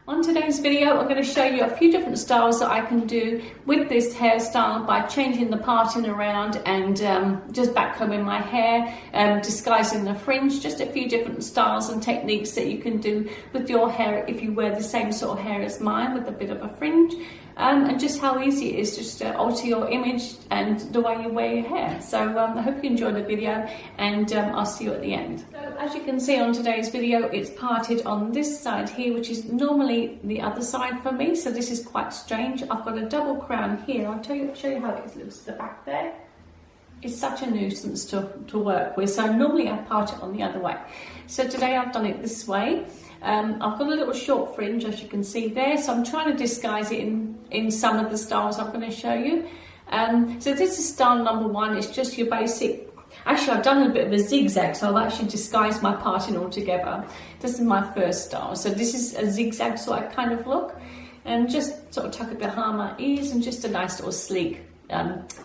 On today's video, I'm going to show you a few different styles that I can do with this hairstyle by changing the parting around and just backcombing my hair, disguising the fringe, just a few different styles and techniques that you can do with your hair if you wear the same sort of hair as mine with a bit of a fringe, and just how easy it is just to alter your image and the way you wear your hair. So I hope you enjoy the video, and I'll see you at the end. So as you can see on today's video, it's parted on this side here, which is normally the other side for me, so this is quite strange. I've got a double crown here. I'll show you how it looks at the back there. It's such a nuisance to work with, so normally I part it on the other way. So today I've done it this way. I've got a little short fringe, as you can see there, so I'm trying to disguise it in some of the styles I'm going to show you. So this is style number one. It's just your basic. Actually, I've done a bit of a zigzag, so I've actually disguised my parting altogether. This is my first style. So this is a zigzag sort of kind of look, and just sort of tuck it behind my ears, and just a nice little sleek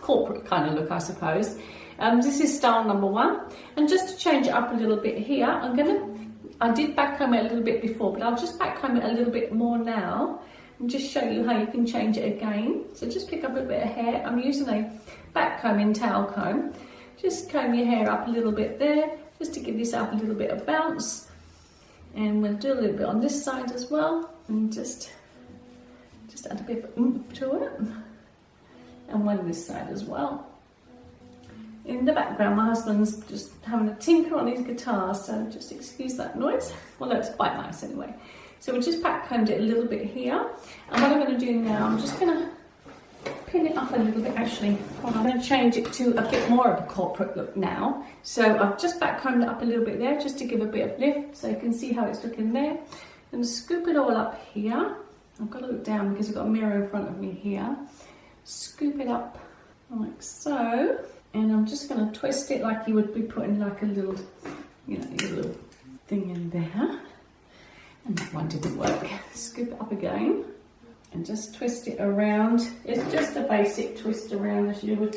corporate kind of look, I suppose. This is style number one, and just to change it up a little bit here, I did backcomb it a little bit before, but I'll just backcomb it a little bit more now and just show you how you can change it again. So just pick up a bit of hair. I'm using a backcombing towel comb. Just comb your hair up a little bit there, just to give yourself a little bit of bounce. And we'll do a little bit on this side as well, and just add a bit of oomph to it. And one on this side as well. In the background, my husband's just having a tinker on his guitar, so just excuse that noise. Well, no, it's quite nice anyway. So we just backcombed it a little bit here. And what I'm going to do now, I'm just going to pin it up a little bit. Actually, I'm going to change it to a bit more of a corporate look now. So I've just backcombed it up a little bit there, just to give a bit of lift, so you can see how it's looking there. And scoop it all up here. I've got to look down because I've got a mirror in front of me here. Scoop it up like so. And I'm just going to twist it like you would be putting like a little, your little thing in there. And that one didn't work. Scoop it up again and just twist it around. It's just a basic twist around as you would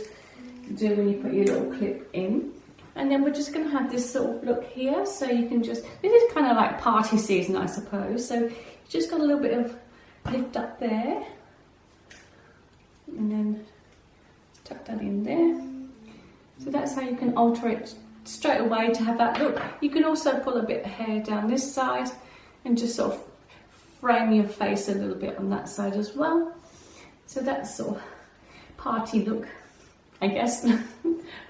do when you put your little clip in. And then we're just going to have this sort of look here. So you can just, this is kind of like party season, I suppose. So you just got a little bit of lift up there. And then tuck that in there. So that's how you can alter it straight away to have that look. You can also pull a bit of hair down this side and just sort of frame your face a little bit on that side as well. So that's sort of party look, I guess.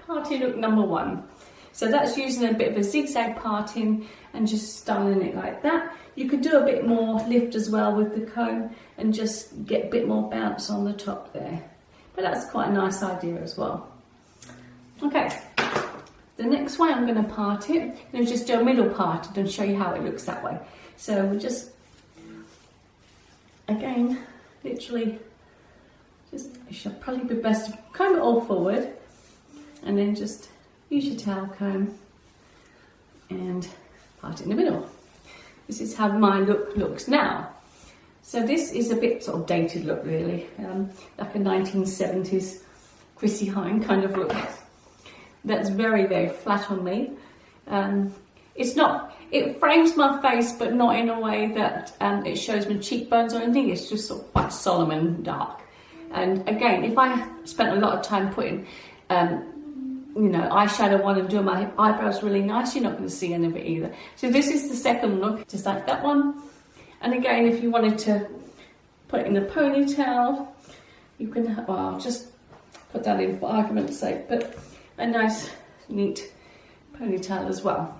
Party look number one. So that's using a bit of a zigzag parting and just styling it like that. You could do a bit more lift as well with the comb and just get a bit more bounce on the top there. But that's quite a nice idea as well. Okay, the next way I'm going to part it, I'm going to just do a middle part and show you how it looks that way. So we'll just, again, literally, it should probably be best to comb it all forward and then just use your towel comb and part it in the middle. This is how my look looks now. So this is a bit sort of dated look really, like a 1970s Chrissie Hynde kind of look. That's very, very flat on me. It frames my face, but not in a way that it shows my cheekbones or anything. It's just sort of quite solemn and dark. And again, if I spent a lot of time putting, eyeshadow on and doing my eyebrows really nice, you're not going to see any of it either. So this is the second look, just like that one. And again, if you wanted to put it in a ponytail, you can, well, I'll just put that in for argument's sake, but a nice, neat ponytail as well.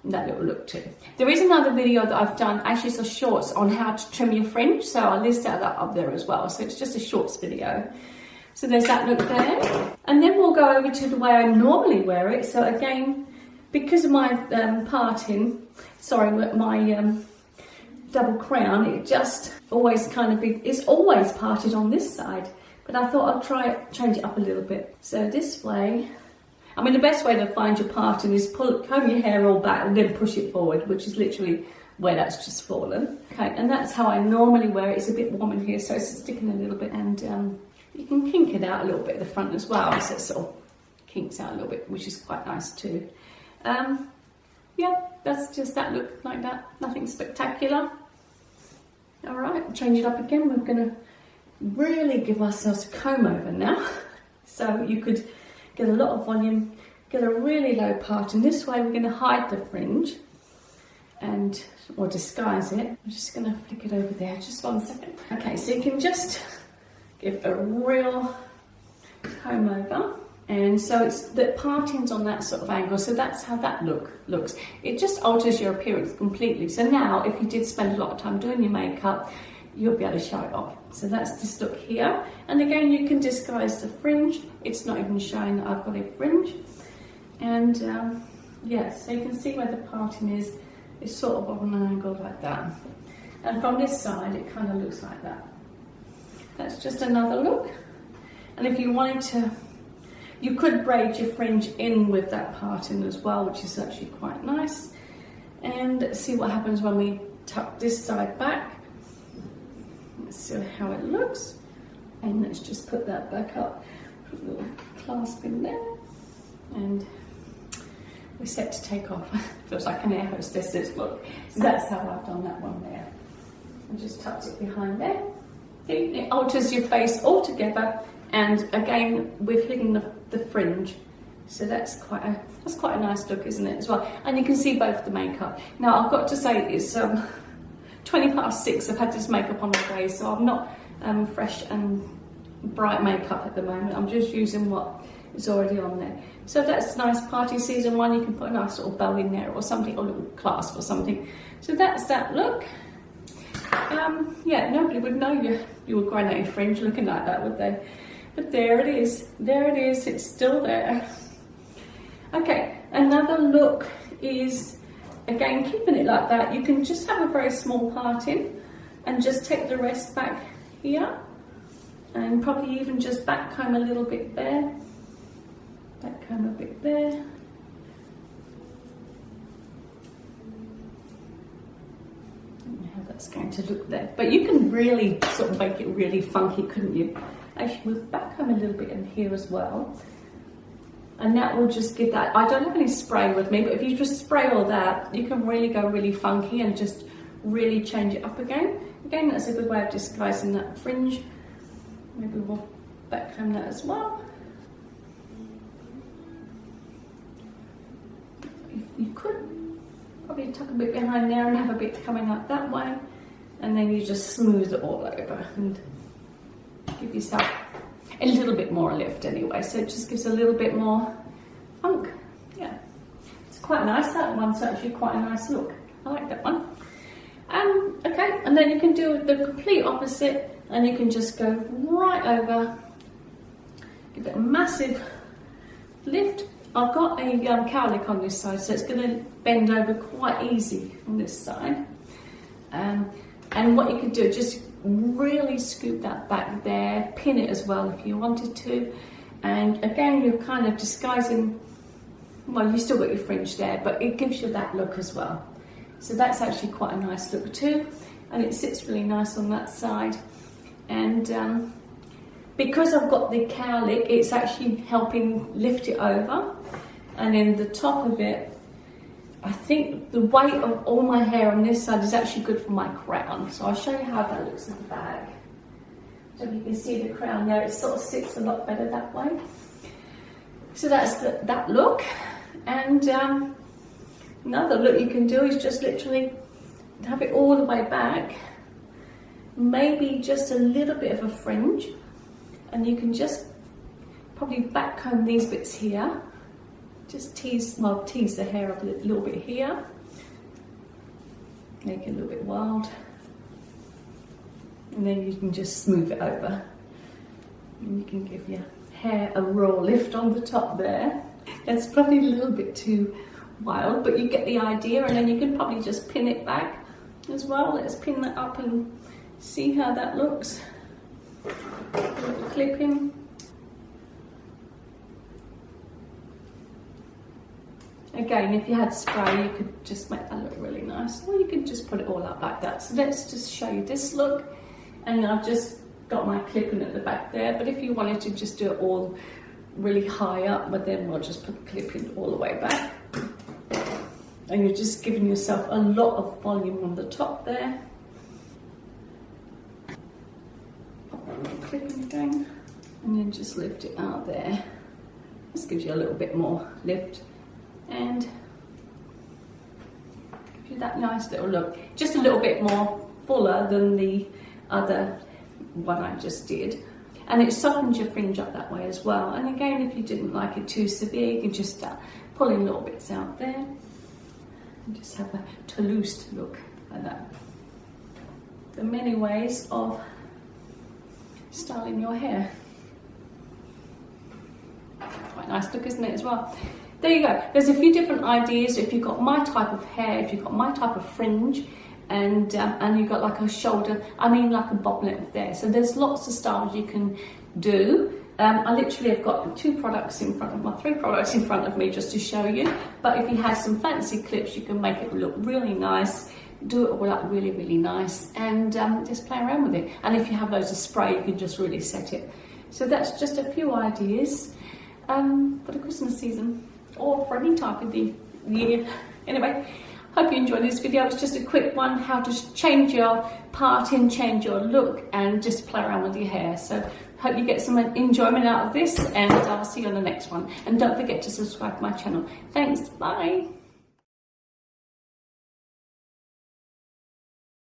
That little look too. There is another video that I've done, actually it's a shorts on how to trim your fringe, so I'll list that up there as well. So it's just a shorts video. So there's that look there. And then we'll go over to the way I normally wear it. So again, because of my my double crown, it just always kind of it's always parted on this side. But I thought I'll change it up a little bit. So this way, I mean, the best way to find your parting is comb your hair all back and then push it forward, which is literally where that's just fallen. Okay, and that's how I normally wear it. It's a bit warm in here, so it's sticking a little bit, and you can kink it out a little bit at the front as well, so it sort of kinks out a little bit, which is quite nice too. Yeah, that's just that look like that. Nothing spectacular. All right, change it up again. We're gonna really give ourselves a comb over now. So you could get a lot of volume, get a really low part, and this way we're gonna hide the fringe and, or disguise it. I'm just gonna flick it over there, just 1 second. Okay, so you can just give a real comb over. And so it's the parting's on that sort of angle, so that's how that looks. It just alters your appearance completely. So now, if you did spend a lot of time doing your makeup, you'll be able to show it off. So that's this look here. And again, you can disguise the fringe. It's not even showing that I've got a fringe. And yeah, so you can see where the parting is. It's sort of on an angle like that. And from this side, it kind of looks like that. That's just another look. And if you wanted to, you could braid your fringe in with that parting as well, which is actually quite nice. And see what happens when we tuck this side back. Let's see how it looks. And let's just put that back up. Put a little clasp in there. And we're set to take off. Feels like an air hostess look. So that's how I've done that one there. And just tucked it behind there. See, it alters your face altogether. And again, we've hidden the fringe, so that's quite a nice look, isn't it, as well? And you can see both the makeup. Now, I've got to say, it's 20 past 6. I've had this makeup on all day, so I'm not fresh and bright makeup at the moment. I'm just using what is already on there. So that's nice party season one. You can put a nice little bow in there or something, or a little clasp or something. So that's that look. Yeah, nobody would know you were growing out your fringe looking like that, would they? But there it is, it's still there. Okay, another look is, again, keeping it like that. You can just have a very small parting and just take the rest back here, and probably even just back comb a little bit there, back comb a bit there. How that's going to look there. But you can really sort of make it really funky, couldn't you? Actually, we'll back comb a little bit in here as well. And that will just give that, I don't have any spray with me, but if you just spray all that, you can really go really funky and just really change it up again. Again, that's a good way of disguising that fringe. Maybe we'll back comb that as well. You could probably tuck a bit behind there and have a bit coming up that way. And then you just smooth it all over and give yourself a little bit more lift anyway, so it just gives a little bit more funk. Yeah, it's quite nice. That one's actually quite a nice look. I like that one. Okay, and then you can do the complete opposite, and you can just go right over, give it a massive lift. I've got a cowlick on this side, so it's going to bend over quite easy on this side. And what you can do, just really scoop that back there, pin it as well if you wanted to. And again, you're kind of disguising, well, you still got your fringe there, but it gives you that look as well. So that's actually quite a nice look too. And it sits really nice on that side. And because I've got the cowlick, it's actually helping lift it over. And then the top of it, I think the weight of all my hair on this side is actually good for my crown. So I'll show you how that looks in the back. So you can see the crown there, it sort of sits a lot better that way. So that's that look. And another look you can do is just literally have it all the way back. Maybe just a little bit of a fringe. And you can just probably back comb these bits here. Just tease the hair up a little bit here. Make it a little bit wild. And then you can just smooth it over. And you can give your hair a raw lift on the top there. That's probably a little bit too wild, but you get the idea. And then you can probably just pin it back as well. Let's pin that up and see how that looks. A little clipping. Again, if you had spray, you could just make that look really nice. Or you could just put it all up like that. So let's just show you this look. And I've just got my clipping at the back there. But if you wanted to just do it all really high up, but then we'll just put the clipping all the way back. And you're just giving yourself a lot of volume on the top there. clipping again, and then just lift it out there. This gives you a little bit more lift and gives you that nice little look. Just a little bit more fuller than the other one I just did. And it softens your fringe up that way as well. And again, if you didn't like it too severe, you can just start pulling little bits out there and just have a Toulouse look like that. There are many ways of styling your hair. Quite nice look, isn't it, as well? There you go. There's a few different ideas. If you've got my type of hair, if you've got my type of fringe, and you've got like a shoulder, like a bob length there. So there's lots of styles you can do. I literally have got 3 products in front of me just to show you. But if you have some fancy clips, you can make it look really nice. Do it all up really, really nice, and just play around with it. And if you have loads of spray, you can just really set it. So that's just a few ideas for the Christmas season, or for any type of the year. Anyway, hope you enjoyed this video. It's just a quick one, how to change your parting, change your look, and just play around with your hair. So hope you get some enjoyment out of this, and I'll see you on the next one. And don't forget to subscribe to my channel. Thanks, bye.